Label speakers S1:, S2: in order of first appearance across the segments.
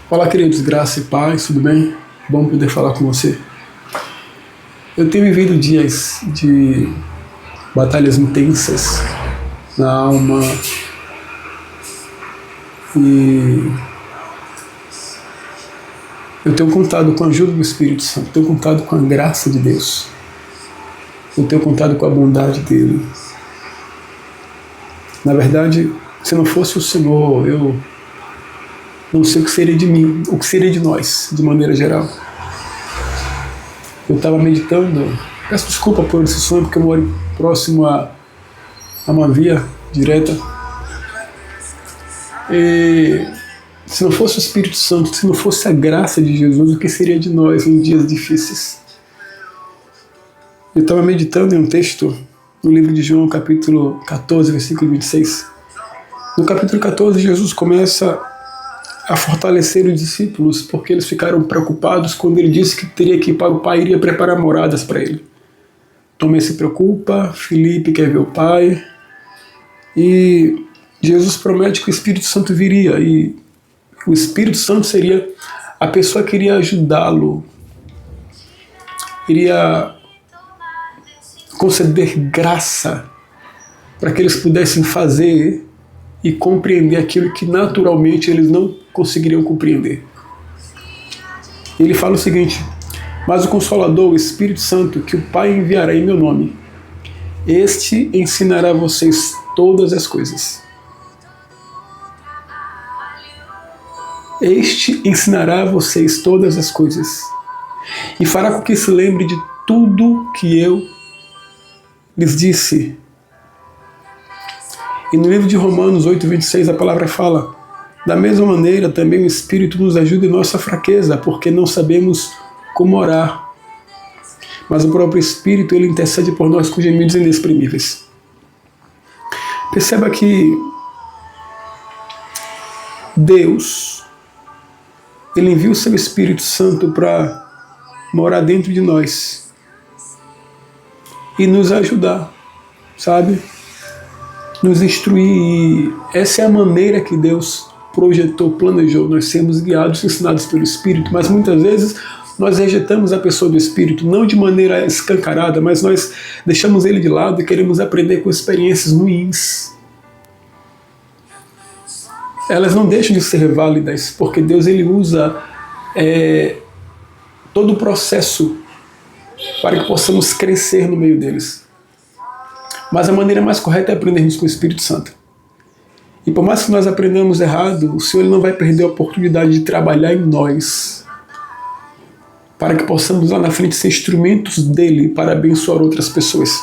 S1: Olá, queridos, graça e paz, tudo bem? Bom poder falar com você. Eu tenho vivido dias de batalhas intensas na alma e eu tenho contado com a ajuda do Espírito Santo, tenho contado com a graça de Deus, eu tenho contado com a bondade dele. Na verdade, se não fosse o Senhor, eu não sei o que seria de mim, o que seria de nós, de maneira geral. Eu estava meditando, peço desculpa por esse sonho, porque eu moro próximo a uma via direta. E se não fosse o Espírito Santo, se não fosse a graça de Jesus, o que seria de nós em dias difíceis? Eu estava meditando em um texto no livro de João, capítulo 14, versículo 26. No capítulo 14, Jesus começa a fortalecer os discípulos, porque eles ficaram preocupados quando ele disse que teria que ir para o Pai e iria preparar moradas para ele. Tomé se preocupa, Filipe quer ver o Pai, e Jesus promete que o Espírito Santo viria, e o Espírito Santo seria a pessoa que iria ajudá-lo, iria conceder graça para que eles pudessem fazer e compreender aquilo que naturalmente eles não conseguiriam compreender. Ele fala o seguinte: mas o Consolador, o Espírito Santo, que o Pai enviará em meu nome, este ensinará a vocês todas as coisas. Este ensinará a vocês todas as coisas e fará com que se lembre de tudo que eu lhes disse. E no livro de Romanos 8:26 a palavra fala: da mesma maneira também o Espírito nos ajuda em nossa fraqueza, porque não sabemos como orar. Mas o próprio Espírito, ele intercede por nós com gemidos inexprimíveis. Perceba que Deus, ele envia o seu Espírito Santo para morar dentro de nós e nos ajudar, sabe? Nos instruir. E essa é a maneira que Deus projetou, planejou, nós sermos guiados, ensinados pelo Espírito, mas muitas vezes nós rejeitamos a pessoa do Espírito, não de maneira escancarada, mas nós deixamos ele de lado e queremos aprender com experiências ruins. Elas não deixam de ser válidas, porque Deus ele usa todo o processo para que possamos crescer no meio deles. Mas a maneira mais correta é aprendermos com o Espírito Santo. E por mais que nós aprendamos errado, o Senhor não vai perder a oportunidade de trabalhar em nós, para que possamos lá na frente ser instrumentos dele para abençoar outras pessoas.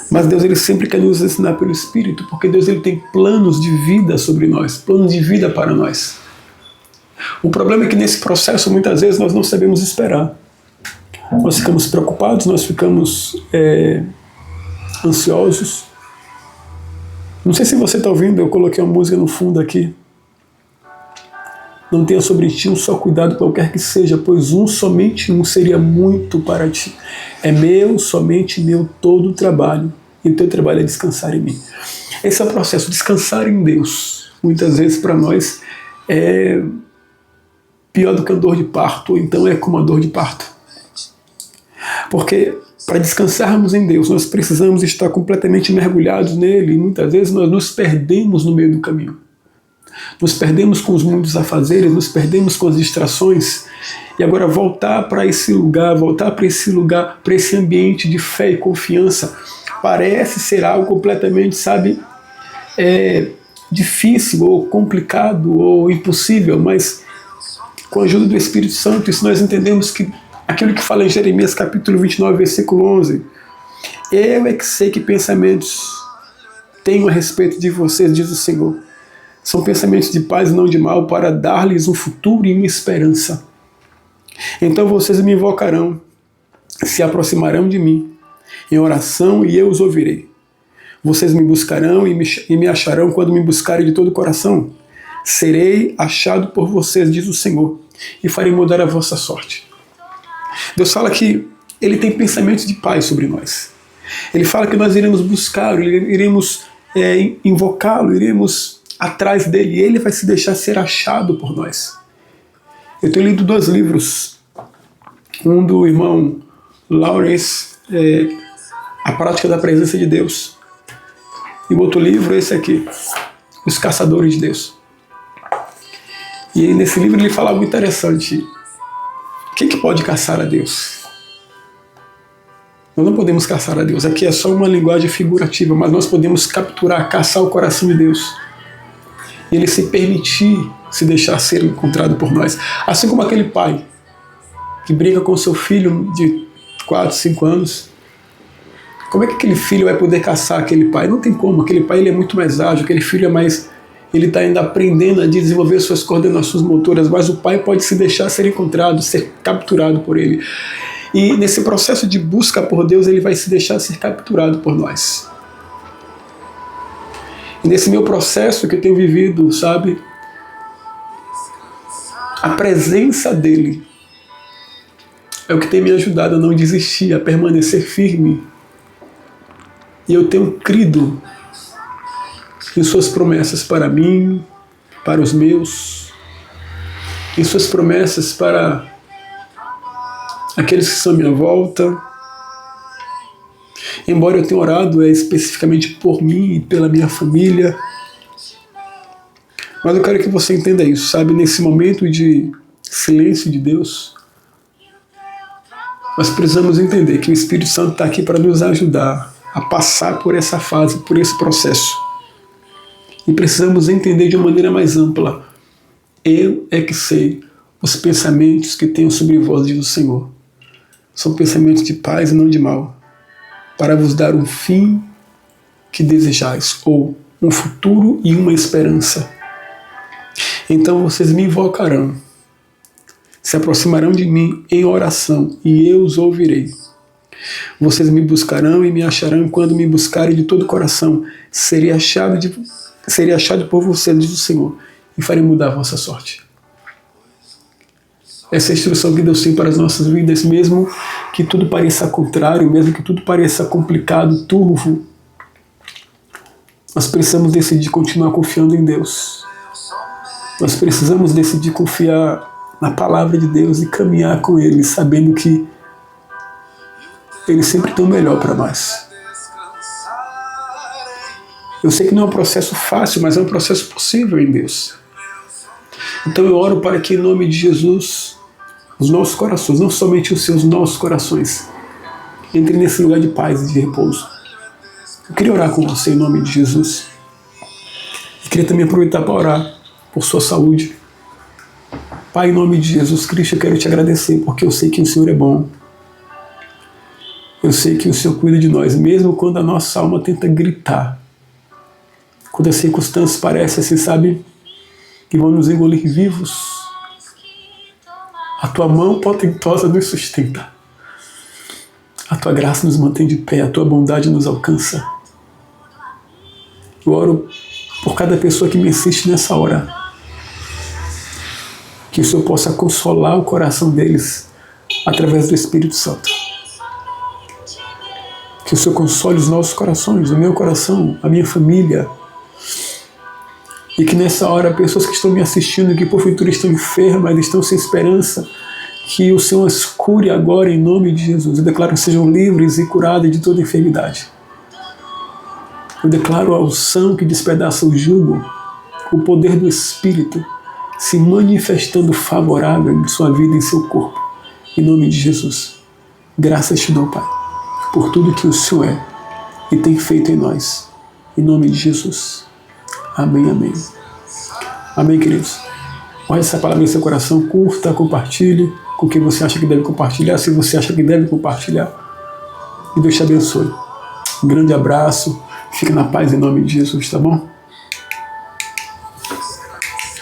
S1: Mas Deus ele sempre quer nos ensinar pelo Espírito, porque Deus ele tem planos de vida sobre nós, planos de vida para nós. O problema é que nesse processo muitas vezes nós não sabemos esperar. Nós ficamos preocupados, nós ficamos ansiosos. Não sei se você está ouvindo, eu coloquei uma música no fundo aqui. Não tenha sobre ti um só cuidado qualquer que seja, pois somente um seria muito para ti. É meu, somente meu, todo o trabalho. E o teu trabalho é descansar em mim. Esse é o processo, descansar em Deus. Muitas vezes para nós é pior do que a dor de parto, ou então é como a dor de parto. Porque para descansarmos em Deus, nós precisamos estar completamente mergulhados nele, e muitas vezes nós nos perdemos no meio do caminho. Nos perdemos com os muitos afazeres, nos perdemos com as distrações, e agora voltar para esse lugar, para esse ambiente de fé e confiança, parece ser algo completamente, difícil, ou complicado, ou impossível, mas com a ajuda do Espírito Santo, isso nós entendemos que aquilo que fala em Jeremias capítulo 29, versículo 11, eu é que sei que pensamentos tenho a respeito de vocês, diz o Senhor. São pensamentos de paz e não de mal, para dar-lhes um futuro e uma esperança. Então vocês me invocarão, se aproximarão de mim em oração e eu os ouvirei. Vocês me buscarão e me acharão quando me buscarem de todo o coração. Serei achado por vocês, diz o Senhor, e farei mudar a vossa sorte. Deus fala que ele tem pensamentos de paz sobre nós. Ele fala que nós iremos buscá-lo, iremos invocá-lo, iremos atrás dele, ele vai se deixar ser achado por nós. Eu tenho lido 2 livros, um do irmão Lawrence, A Prática da Presença de Deus, e o outro livro é esse aqui, Os Caçadores de Deus. E nesse livro ele fala algo interessante. O que pode caçar a Deus? Nós não podemos caçar a Deus. Aqui é só uma linguagem figurativa, mas nós podemos capturar, caçar o coração de Deus. Ele se permitir se deixar ser encontrado por nós. Assim como aquele pai que briga com seu filho de 4, 5 anos. Como é que aquele filho vai poder caçar aquele pai? Não tem como. Aquele pai ele é muito mais ágil, aquele filho é mais... Ele está ainda aprendendo a desenvolver suas coordenações motoras, mas o pai pode se deixar ser encontrado, ser capturado por ele. E nesse processo de busca por Deus, ele vai se deixar ser capturado por nós. E nesse meu processo que eu tenho vivido, sabe? A presença dele é o que tem me ajudado a não desistir, a permanecer firme. E eu tenho crido em suas promessas para mim, para os meus, em suas promessas para aqueles que estão à minha volta. Embora eu tenha orado especificamente por mim e pela minha família, mas eu quero que você entenda isso, sabe? Nesse momento de silêncio de Deus, nós precisamos entender que o Espírito Santo está aqui para nos ajudar a passar por essa fase, por esse processo. E precisamos entender de uma maneira mais ampla. Eu é que sei os pensamentos que tenho sobre vós, diz o Senhor. São pensamentos de paz e não de mal, para vos dar um fim que desejais, ou um futuro e uma esperança. Então vocês me invocarão, se aproximarão de mim em oração, e eu os ouvirei. Vocês me buscarão e me acharão quando me buscarem de todo o coração. Serei achado por vocês, diz o Senhor, e farei mudar a vossa sorte. Essa é a instrução que Deus tem para as nossas vidas, mesmo que tudo pareça contrário, mesmo que tudo pareça complicado, turvo. Nós precisamos decidir continuar confiando em Deus. Nós precisamos decidir confiar na palavra de Deus e caminhar com Ele, sabendo que Ele sempre tem o melhor para nós. Eu sei que não é um processo fácil, mas é um processo possível em Deus. Então eu oro para que em nome de Jesus, os nossos corações, não somente os seus, nossos corações, entrem nesse lugar de paz e de repouso. Eu queria orar com você em nome de Jesus. Eu queria também aproveitar para orar por sua saúde. Pai, em nome de Jesus Cristo, eu quero te agradecer, porque eu sei que o Senhor é bom. Eu sei que o Senhor cuida de nós, mesmo quando a nossa alma tenta gritar. Quando as circunstâncias parecem, assim, sabe, que vão nos engolir vivos. A tua mão potentosa nos sustenta. A tua graça nos mantém de pé, a tua bondade nos alcança. Eu oro por cada pessoa que me assiste nessa hora. Que o Senhor possa consolar o coração deles através do Espírito Santo. Que o Senhor console os nossos corações, o meu coração, a minha família. E que nessa hora, pessoas que estão me assistindo, que porventura estão enfermas, estão sem esperança, que o Senhor as cure agora em nome de Jesus. Eu declaro que sejam livres e curadas de toda enfermidade. Eu declaro a unção que despedaça o jugo, o poder do Espírito se manifestando favorável em sua vida e em seu corpo. Em nome de Jesus. Graças te dou, Pai, por tudo que o Senhor é e tem feito em nós. Em nome de Jesus. Amém, amém. Amém, queridos. Guarde essa palavra em seu coração, curta, compartilhe com quem você acha que deve compartilhar, se você acha que deve compartilhar. E Deus te abençoe. Um grande abraço, fique na paz em nome de Jesus, tá bom?